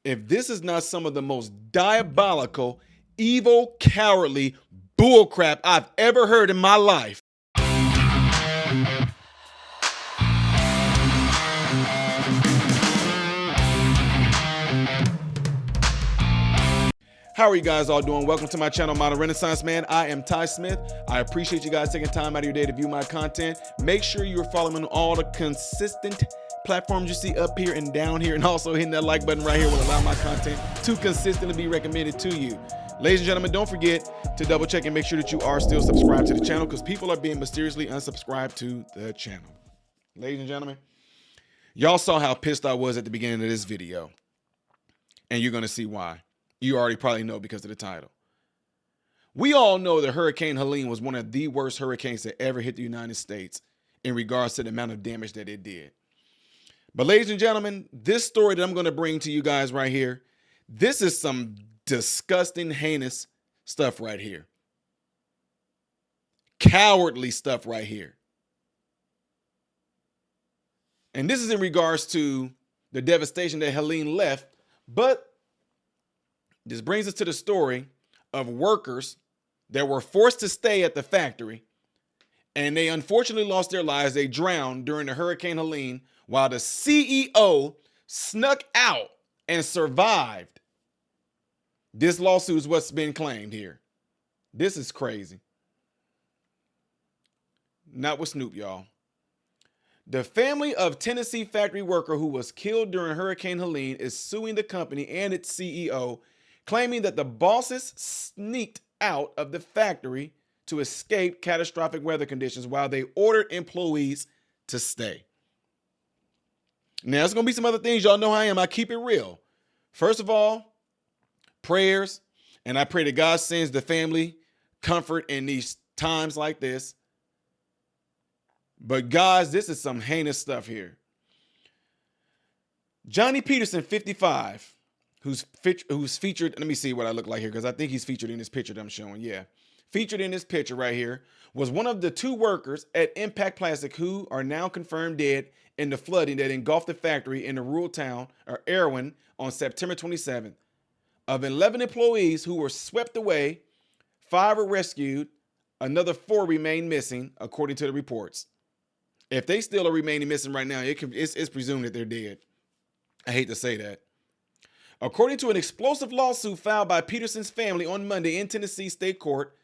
if this is not some of the most diabolical, evil, cowardly bullcrap I've ever heard in my life. How are you guys all doing? Welcome to my channel, Modern Renaissance Man. I am Ty Smith. I appreciate you guys taking time out of your day to view my content. Make sure you're following all the consistent platforms you see up here and down here, and also hitting that like button right here will allow my content to consistently be recommended to you. Ladies and gentlemen, don't forget to double check and make sure that you are still subscribed to the channel, because people are being mysteriously unsubscribed to the channel. Ladies and gentlemen, y'all saw how pissed I was at the beginning of this video, and you're going to see why. You already probably know because of the title. We all know that Hurricane Helene was one of the worst hurricanes that ever hit the United States in regards to the amount of damage that it did. But ladies and gentlemen, this story that I'm going to bring to you guys right here, this is some disgusting, heinous stuff right here. Cowardly stuff right here. And this is in regards to the devastation that Helene left, but this brings us to the story of workers that were forced to stay at the factory, and they unfortunately lost their lives. They drowned during the Hurricane Helene while the CEO snuck out and survived. This lawsuit is what's been claimed here. This is crazy. Not with Snoop, y'all. The family of Tennessee factory worker who was killed during Hurricane Helene is suing the company and its CEO, claiming that the bosses sneaked out of the factory to escape catastrophic weather conditions while they ordered employees to stay. Now, there's going to be some other things. Y'all know how I am. I keep it real. First of all, prayers, and I pray that God sends the family comfort in these times like this. But guys, this is some heinous stuff here. Johnny Peterson, 55, who's featured, let me see what I look like here, because I think he's featured in this picture that I'm showing. Yeah. Featured in this picture right here was one of the two workers at Impact Plastic who are now confirmed dead in the flooding that engulfed the factory in the rural town of Erwin on September 27th. Of 11 employees who were swept away, 5 were rescued. Another 4 remain missing, according to the reports. If they still are remaining missing right now, it's presumed that they're dead. I hate to say that. According to an explosive lawsuit filed by Peterson's family on Monday in Tennessee State Court,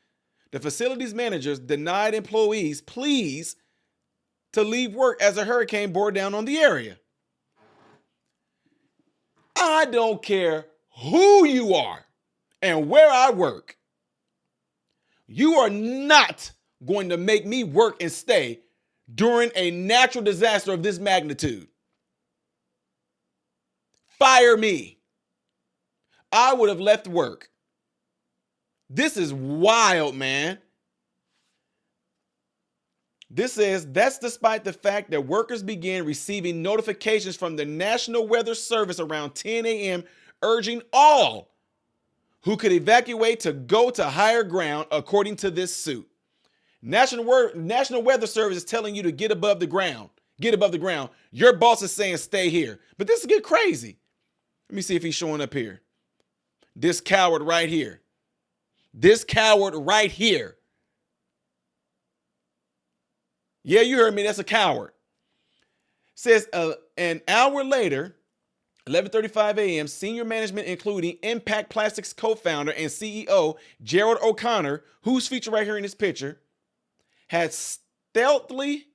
the facility's managers denied employees pleas to leave work as a hurricane bore down on the area. I don't care who you are and where I work. You are not going to make me work and stay during a natural disaster of this magnitude. Fire me. I would have left work. This is wild, man. This says that's despite the fact that workers began receiving notifications from the National Weather Service around 10 a.m. urging all who could evacuate to go to higher ground, according to this suit. National Weather Service is telling you to get above the ground. Get above the ground. Your boss is saying stay here. But this is get crazy. Let me see if he's showing up here. This coward right here. This coward right here. Yeah, you heard me. That's a coward. Says an hour later, 11:35 a.m., senior management, including Impact Plastics co-founder and CEO Gerald O'Connor, who's featured right here in this picture, had stealthily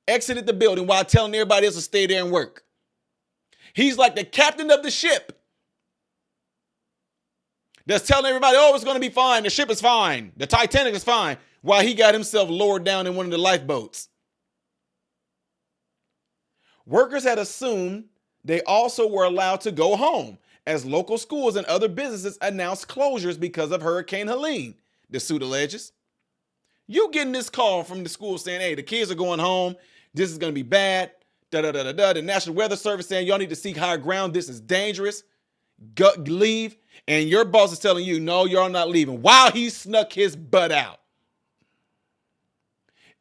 exited the building while telling everybody else to stay there and work. He's like the captain of the ship that's telling everybody, oh, it's going to be fine. The ship is fine. The Titanic is fine, while he got himself lowered down in one of the lifeboats. Workers had assumed they also were allowed to go home, as local schools and other businesses announced closures because of Hurricane Helene, the suit alleges. You getting this call from the school saying, hey, the kids are going home. This is going to be bad. The National Weather Service saying y'all need to seek higher ground. This is dangerous. Go, leave. And your boss is telling you, no, you're not leaving, while he snuck his butt out.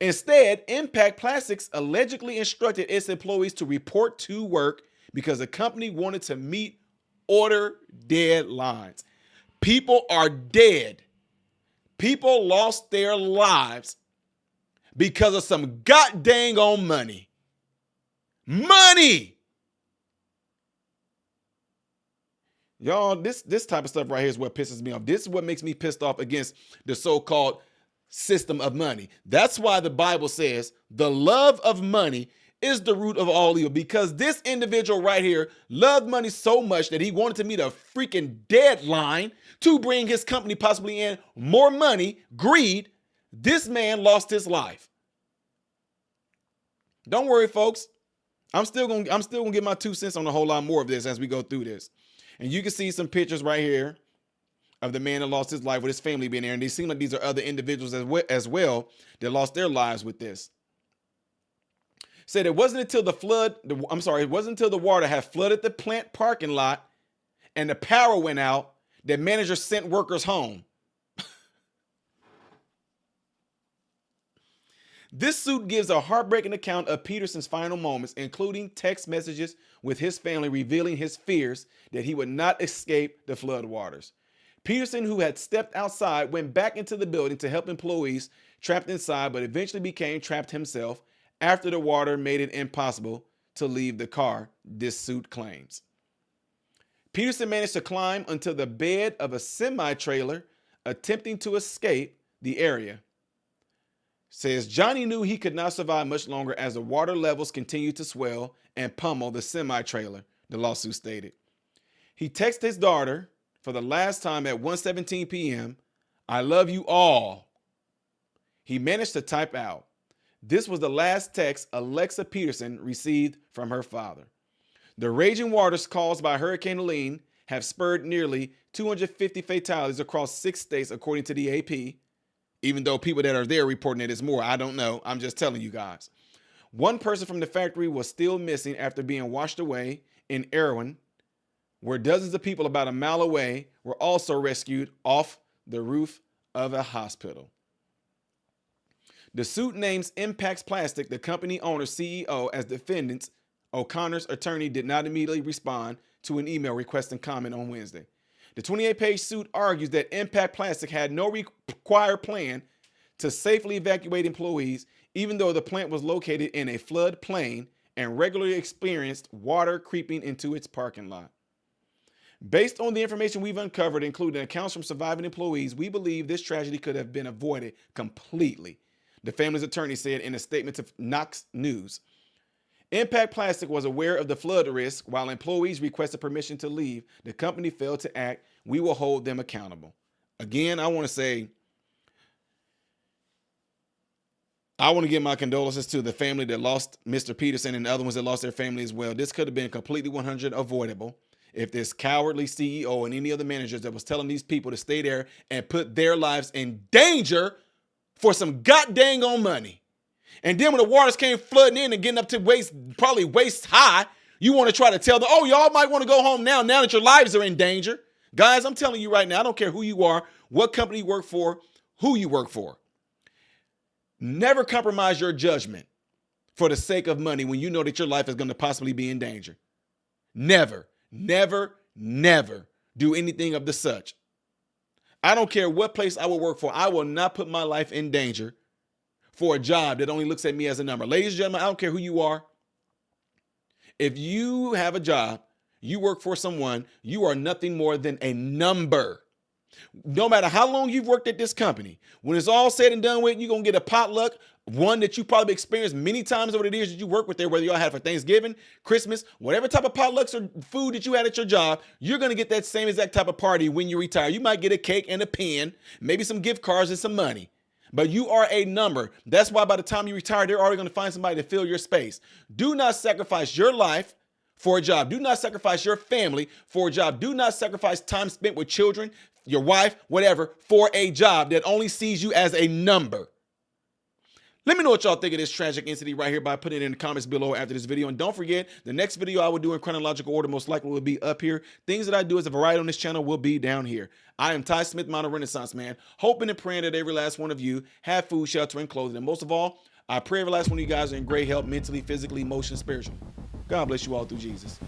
Instead, Impact Plastics allegedly instructed its employees to report to work because the company wanted to meet order deadlines. People are dead. People lost their lives because of some god dang on money. Money! Y'all, this type of stuff right here is what pisses me off. This is what makes me pissed off against the so-called system of money. That's why the Bible says the love of money is the root of all evil, because this individual right here loved money so much that he wanted to meet a freaking deadline to bring his company possibly in more money. Greed. This man lost his life. Don't worry, folks. I'm still gonna get my 2 cents on a whole lot more of this as we go through this. And you can see some pictures right here of the man that lost his life with his family being there. And they seem like these are other individuals as well that lost their lives with this. Said it wasn't until it wasn't until the water had flooded the plant parking lot and the power went out that manager sent workers home. This suit gives a heartbreaking account of Peterson's final moments, including text messages with his family revealing his fears that he would not escape the floodwaters. Peterson, who had stepped outside, went back into the building to help employees trapped inside, but eventually became trapped himself after the water made it impossible to leave the car, this suit claims. Peterson managed to climb onto the bed of a semi-trailer, attempting to escape the area. Says Johnny knew he could not survive much longer as the water levels continued to swell and pummel the semi-trailer, the lawsuit stated. He texted his daughter for the last time at 1:17 p.m., "I love you all." He managed to type out. This was the last text Alexa Peterson received from her father. The raging waters caused by Hurricane Helene have spurred nearly 250 fatalities across 6 states, according to the AP. Even though people that are there reporting it is more, I don't know. I'm just telling you guys. One person from the factory was still missing after being washed away in Erwin, where dozens of people about a mile away were also rescued off the roof of a hospital. The suit names Impacts Plastic, the company owner CEO, as defendants. O'Connor's attorney did not immediately respond to an email requesting comment on Wednesday. The 28-page suit argues that Impact Plastic had no required plan to safely evacuate employees, even though the plant was located in a flood plain and regularly experienced water creeping into its parking lot. Based on the information we've uncovered, including accounts from surviving employees, we believe this tragedy could have been avoided completely, the family's attorney said in a statement to Knox News. Impact Plastic was aware of the flood risk. While employees requested permission to leave, the company failed to act. We will hold them accountable. Again, I want to give my condolences to the family that lost Mr. Peterson and the other ones that lost their family as well. This could have been completely 100% avoidable if this cowardly CEO and any other managers that was telling these people to stay there and put their lives in danger for some god dang on money. And then when the waters came flooding in and getting up to probably waist high, you want to try to tell them, oh, y'all might want to go home now that your lives are in danger. Guys, I'm telling you right now, I don't care who you are, what company you work for, who you work for. Never compromise your judgment for the sake of money when you know that your life is going to possibly be in danger. Never, never, never do anything of the such. I don't care what place I will work for. I will not put my life in danger for a job that only looks at me as a number. Ladies and gentlemen, I don't care who you are. If you have a job, you work for someone, you are nothing more than a number. No matter how long you've worked at this company, when it's all said and done with, you're going to get a potluck, one that you probably experienced many times over the years that you work with there, whether y'all had for Thanksgiving, Christmas, whatever type of potlucks or food that you had at your job, you're going to get that same exact type of party when you retire. You might get a cake and a pen, maybe some gift cards and some money. But you are a number. That's why by the time you retire, they're already going to find somebody to fill your space. Do not sacrifice your life for a job. Do not sacrifice your family for a job. Do not sacrifice time spent with children, your wife, whatever, for a job that only sees you as a number. Let me know what y'all think of this tragic incident right here by putting it in the comments below after this video. And don't forget, the next video I will do in chronological order most likely will be up here. Things that I do as a variety on this channel will be down here. I am Ty Smith, Modern Renaissance Man, hoping and praying that every last one of you have food, shelter, and clothing. And most of all, I pray every last one of you guys are in great health, mentally, physically, emotionally, spiritually. God bless you all through Jesus.